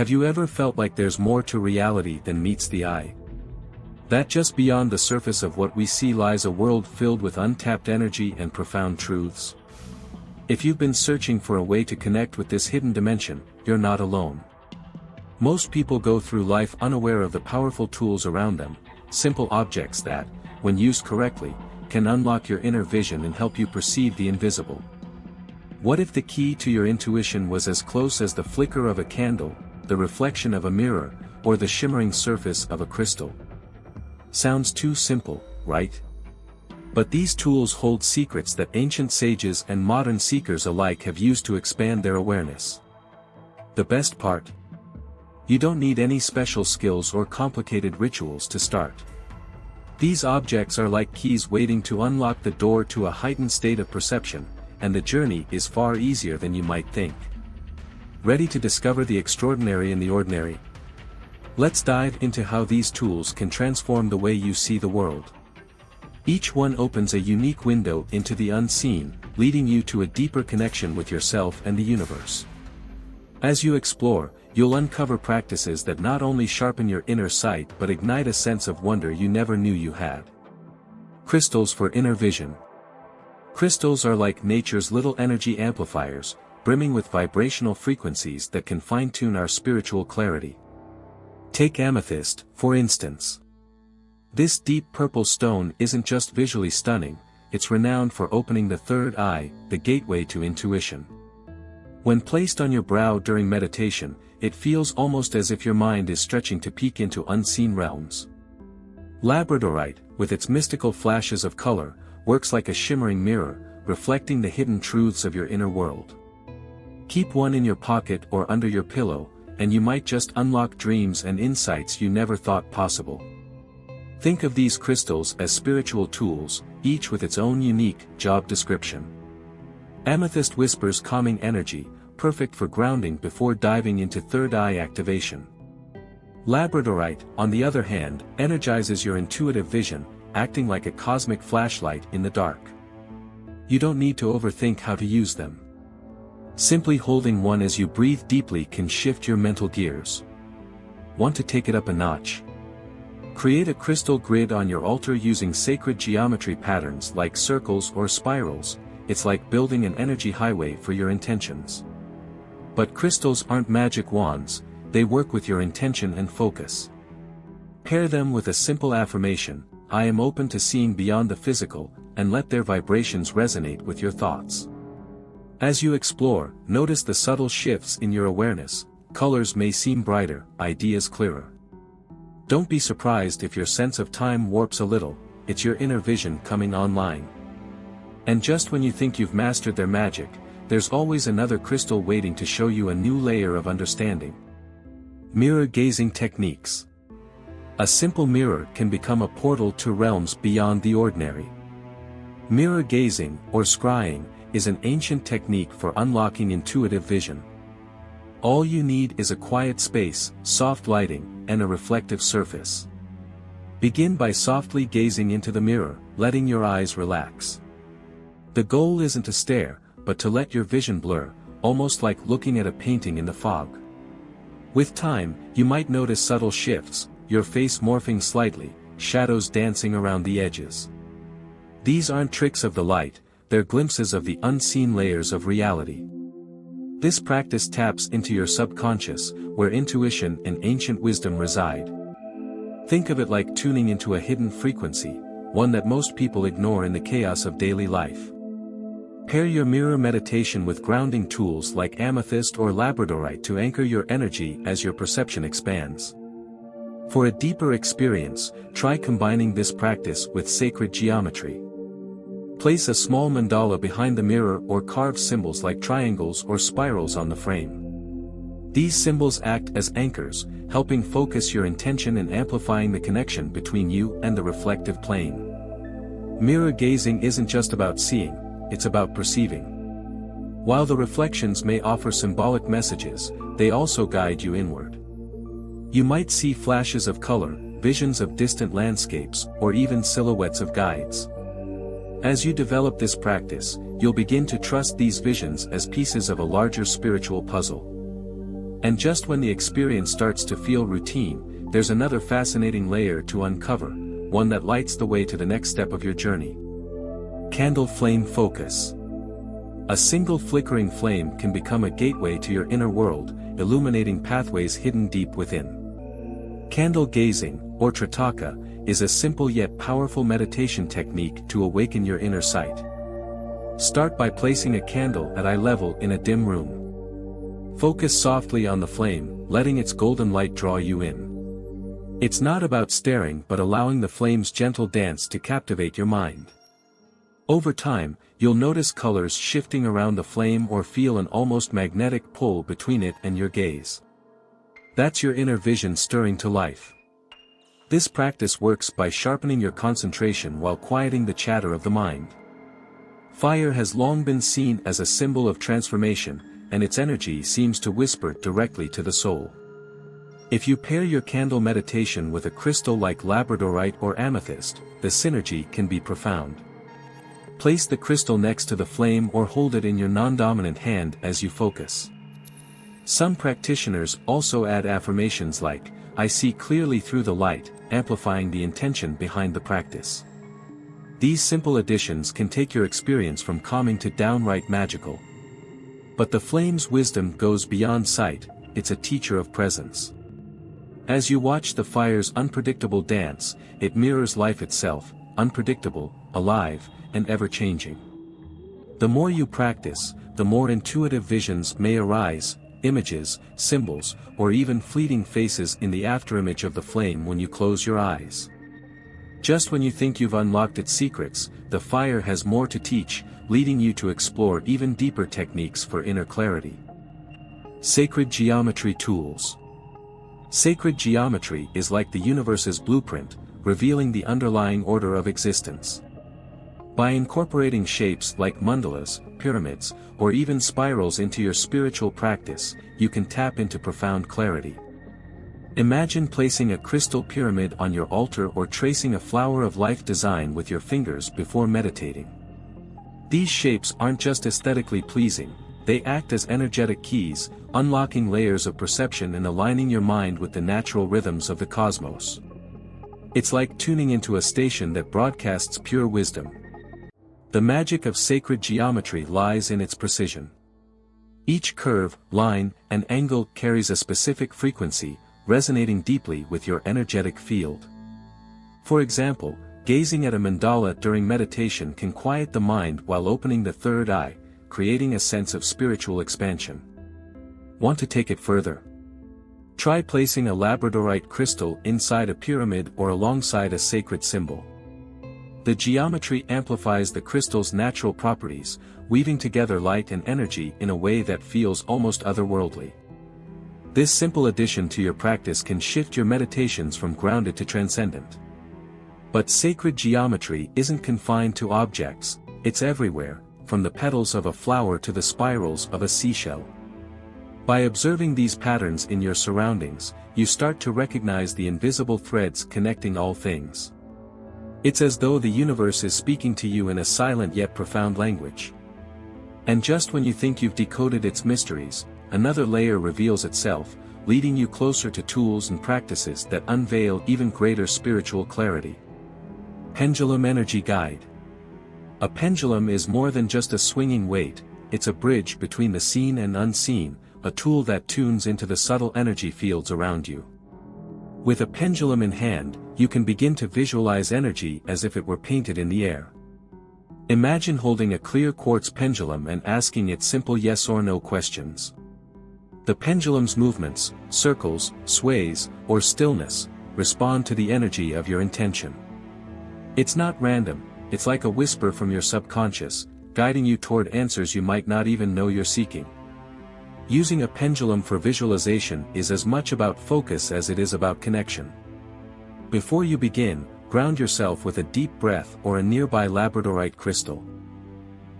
Have you ever felt like there's more to reality than meets the eye? That just beyond the surface of what we see lies a world filled with untapped energy and profound truths? If you've been searching for a way to connect with this hidden dimension, you're not alone. Most people go through life unaware of the powerful tools around them, simple objects that, when used correctly, can unlock your inner vision and help you perceive the invisible. What if the key to your intuition was as close as the flicker of a candle, the reflection of a mirror, or the shimmering surface of a crystal? Sounds too simple, right? But these tools hold secrets that ancient sages and modern seekers alike have used to expand their awareness. The best part? You don't need any special skills or complicated rituals to start. These objects are like keys waiting to unlock the door to a heightened state of perception, and the journey is far easier than you might think. Ready to discover the extraordinary in the ordinary? Let's dive into how these tools can transform the way you see the world. Each one opens a unique window into the unseen, leading you to a deeper connection with yourself and the universe. As you explore, you'll uncover practices that not only sharpen your inner sight but ignite a sense of wonder you never knew you had. Crystals for inner vision. Crystals are like nature's little energy amplifiers, brimming with vibrational frequencies that can fine-tune our spiritual clarity. Take amethyst, for instance. This deep purple stone isn't just visually stunning, it's renowned for opening the third eye, the gateway to intuition. When placed on your brow during meditation, it feels almost as if your mind is stretching to peek into unseen realms. Labradorite, with its mystical flashes of color, works like a shimmering mirror, reflecting the hidden truths of your inner world. Keep one in your pocket or under your pillow, and you might just unlock dreams and insights you never thought possible. Think of these crystals as spiritual tools, each with its own unique job description. Amethyst whispers calming energy, perfect for grounding before diving into third eye activation. Labradorite, on the other hand, energizes your intuitive vision, acting like a cosmic flashlight in the dark. You don't need to overthink how to use them. Simply holding one as you breathe deeply can shift your mental gears. Want to take it up a notch? Create a crystal grid on your altar using sacred geometry patterns like circles or spirals. It's like building an energy highway for your intentions. But crystals aren't magic wands, they work with your intention and focus. Pair them with a simple affirmation, I am open to seeing beyond the physical, and let their vibrations resonate with your thoughts. As you explore, notice the subtle shifts in your awareness. Colors may seem brighter, ideas clearer. Don't be surprised if your sense of time warps a little, it's your inner vision coming online. And just when you think you've mastered their magic, there's always another crystal waiting to show you a new layer of understanding. Mirror gazing techniques. A simple mirror can become a portal to realms beyond the ordinary. Mirror gazing, or scrying, is an ancient technique for unlocking intuitive vision. All you need is a quiet space, soft lighting, and a reflective surface. Begin by softly gazing into the mirror, letting your eyes relax. The goal isn't to stare, but to let your vision blur, almost like looking at a painting in the fog. With time, you might notice subtle shifts, your face morphing slightly, shadows dancing around the edges. These aren't tricks of the light, they're glimpses of the unseen layers of reality. This practice taps into your subconscious, where intuition and ancient wisdom reside. Think of it like tuning into a hidden frequency, one that most people ignore in the chaos of daily life. Pair your mirror meditation with grounding tools like amethyst or labradorite to anchor your energy as your perception expands. For a deeper experience, try combining this practice with sacred geometry. Place a small mandala behind the mirror or carve symbols like triangles or spirals on the frame. These symbols act as anchors, helping focus your intention and amplifying the connection between you and the reflective plane. Mirror gazing isn't just about seeing, it's about perceiving. While the reflections may offer symbolic messages, they also guide you inward. You might see flashes of color, visions of distant landscapes, or even silhouettes of guides. As you develop this practice, you'll begin to trust these visions as pieces of a larger spiritual puzzle. And just when the experience starts to feel routine, there's another fascinating layer to uncover, one that lights the way to the next step of your journey. Candle flame focus. A single flickering flame can become a gateway to your inner world, illuminating pathways hidden deep within. Candle gazing, or tritaka, is a simple yet powerful meditation technique to awaken your inner sight. Start by placing a candle at eye level in a dim room. Focus softly on the flame, letting its golden light draw you in. It's not about staring but allowing the flame's gentle dance to captivate your mind. Over time, you'll notice colors shifting around the flame or feel an almost magnetic pull between it and your gaze. That's your inner vision stirring to life. This practice works by sharpening your concentration while quieting the chatter of the mind. Fire has long been seen as a symbol of transformation, and its energy seems to whisper directly to the soul. If you pair your candle meditation with a crystal like labradorite or amethyst, the synergy can be profound. Place the crystal next to the flame or hold it in your non-dominant hand as you focus. Some practitioners also add affirmations like, "I see clearly through the light," amplifying the intention behind the practice. These simple additions can take your experience from calming to downright magical. But the flame's wisdom goes beyond sight, it's a teacher of presence. As you watch the fire's unpredictable dance, it mirrors life itself, unpredictable, alive, and ever-changing. The more you practice, the more intuitive visions may arise, images, symbols, or even fleeting faces in the afterimage of the flame when you close your eyes. Just when you think you've unlocked its secrets, the fire has more to teach, leading you to explore even deeper techniques for inner clarity. Sacred geometry tools. Sacred geometry is like the universe's blueprint, revealing the underlying order of existence. By incorporating shapes like mandalas, pyramids, or even spirals into your spiritual practice, you can tap into profound clarity. Imagine placing a crystal pyramid on your altar or tracing a flower of life design with your fingers before meditating. These shapes aren't just aesthetically pleasing, they act as energetic keys, unlocking layers of perception and aligning your mind with the natural rhythms of the cosmos. It's like tuning into a station that broadcasts pure wisdom. The magic of sacred geometry lies in its precision. Each curve, line, and angle carries a specific frequency, resonating deeply with your energetic field. For example, gazing at a mandala during meditation can quiet the mind while opening the third eye, creating a sense of spiritual expansion. Want to take it further? Try placing a labradorite crystal inside a pyramid or alongside a sacred symbol. The geometry amplifies the crystal's natural properties, weaving together light and energy in a way that feels almost otherworldly. This simple addition to your practice can shift your meditations from grounded to transcendent. But sacred geometry isn't confined to objects, it's everywhere, from the petals of a flower to the spirals of a seashell. By observing these patterns in your surroundings, you start to recognize the invisible threads connecting all things. It's as though the universe is speaking to you in a silent yet profound language. And just when you think you've decoded its mysteries, another layer reveals itself, leading you closer to tools and practices that unveil even greater spiritual clarity. Pendulum Energy Guide. A pendulum is more than just a swinging weight, it's a bridge between the seen and unseen, a tool that tunes into the subtle energy fields around you. With a pendulum in hand, you can begin to visualize energy as if it were painted in the air. Imagine holding a clear quartz pendulum and asking it simple yes or no questions. The pendulum's movements, circles, sways, or stillness, respond to the energy of your intention. It's not random, it's like a whisper from your subconscious, guiding you toward answers you might not even know you're seeking. Using a pendulum for visualization is as much about focus as it is about connection. Before you begin, ground yourself with a deep breath or a nearby labradorite crystal.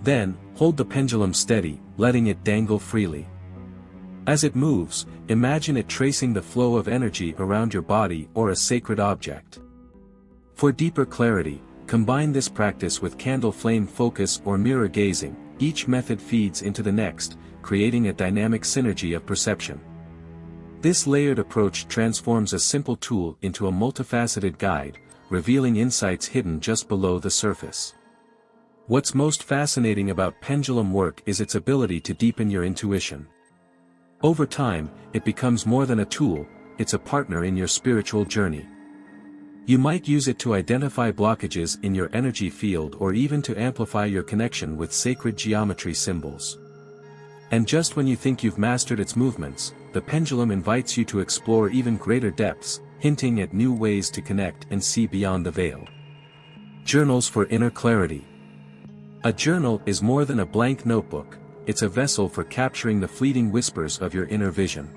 Then, hold the pendulum steady, letting it dangle freely. As it moves, imagine it tracing the flow of energy around your body or a sacred object. For deeper clarity, combine this practice with candle flame focus or mirror gazing. Each method feeds into the next, creating a dynamic synergy of perception. This layered approach transforms a simple tool into a multifaceted guide, revealing insights hidden just below the surface. What's most fascinating about pendulum work is its ability to deepen your intuition. Over time, it becomes more than a tool, it's a partner in your spiritual journey. You might use it to identify blockages in your energy field or even to amplify your connection with sacred geometry symbols. And just when you think you've mastered its movements, the pendulum invites you to explore even greater depths, hinting at new ways to connect and see beyond the veil. Journals for inner clarity. A journal is more than a blank notebook, it's a vessel for capturing the fleeting whispers of your inner vision.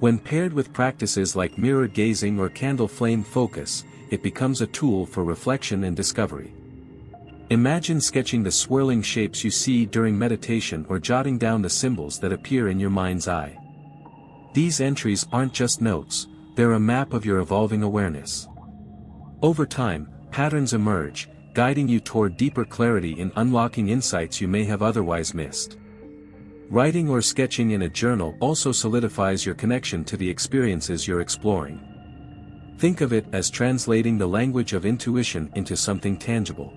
When paired with practices like mirror gazing or candle flame focus, it becomes a tool for reflection and discovery. Imagine sketching the swirling shapes you see during meditation or jotting down the symbols that appear in your mind's eye. These entries aren't just notes, they're a map of your evolving awareness. Over time, patterns emerge, guiding you toward deeper clarity in unlocking insights you may have otherwise missed. Writing or sketching in a journal also solidifies your connection to the experiences you're exploring. Think of it as translating the language of intuition into something tangible.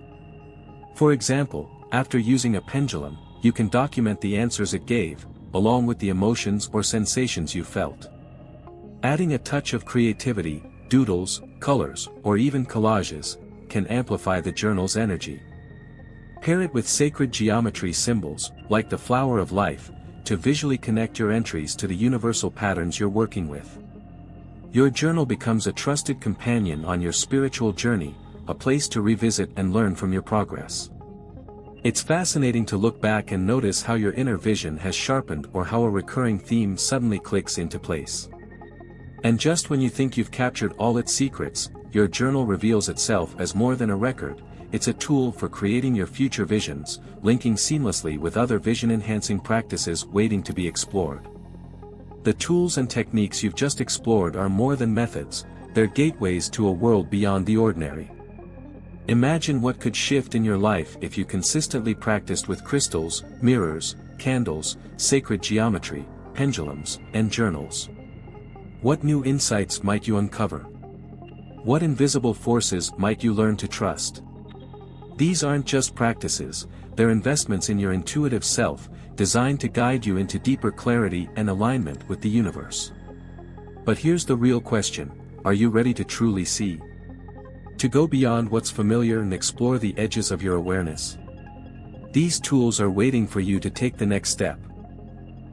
For example, after using a pendulum, you can document the answers it gave, along with the emotions or sensations you felt. Adding a touch of creativity, doodles, colors, or even collages, can amplify the journal's energy. Pair it with sacred geometry symbols, like the flower of life, to visually connect your entries to the universal patterns you're working with. Your journal becomes a trusted companion on your spiritual journey, a place to revisit and learn from your progress. It's fascinating to look back and notice how your inner vision has sharpened or how a recurring theme suddenly clicks into place. And just when you think you've captured all its secrets, your journal reveals itself as more than a record, it's a tool for creating your future visions, linking seamlessly with other vision-enhancing practices waiting to be explored. The tools and techniques you've just explored are more than methods, they're gateways to a world beyond the ordinary. Imagine what could shift in your life if you consistently practiced with crystals, mirrors, candles, sacred geometry, pendulums, and journals. What new insights might you uncover? What invisible forces might you learn to trust? These aren't just practices, they're investments in your intuitive self, designed to guide you into deeper clarity and alignment with the universe. But here's the real question, are you ready to truly see? To go beyond what's familiar and explore the edges of your awareness? These tools are waiting for you to take the next step.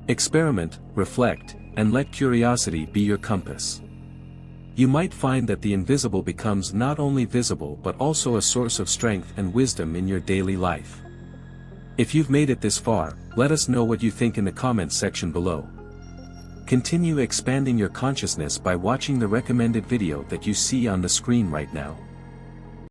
Experiment, reflect, and let curiosity be your compass. You might find that the invisible becomes not only visible but also a source of strength and wisdom in your daily life. If you've made it this far, let us know what you think in the comments section below. Continue expanding your consciousness by watching the recommended video that you see on the screen right now.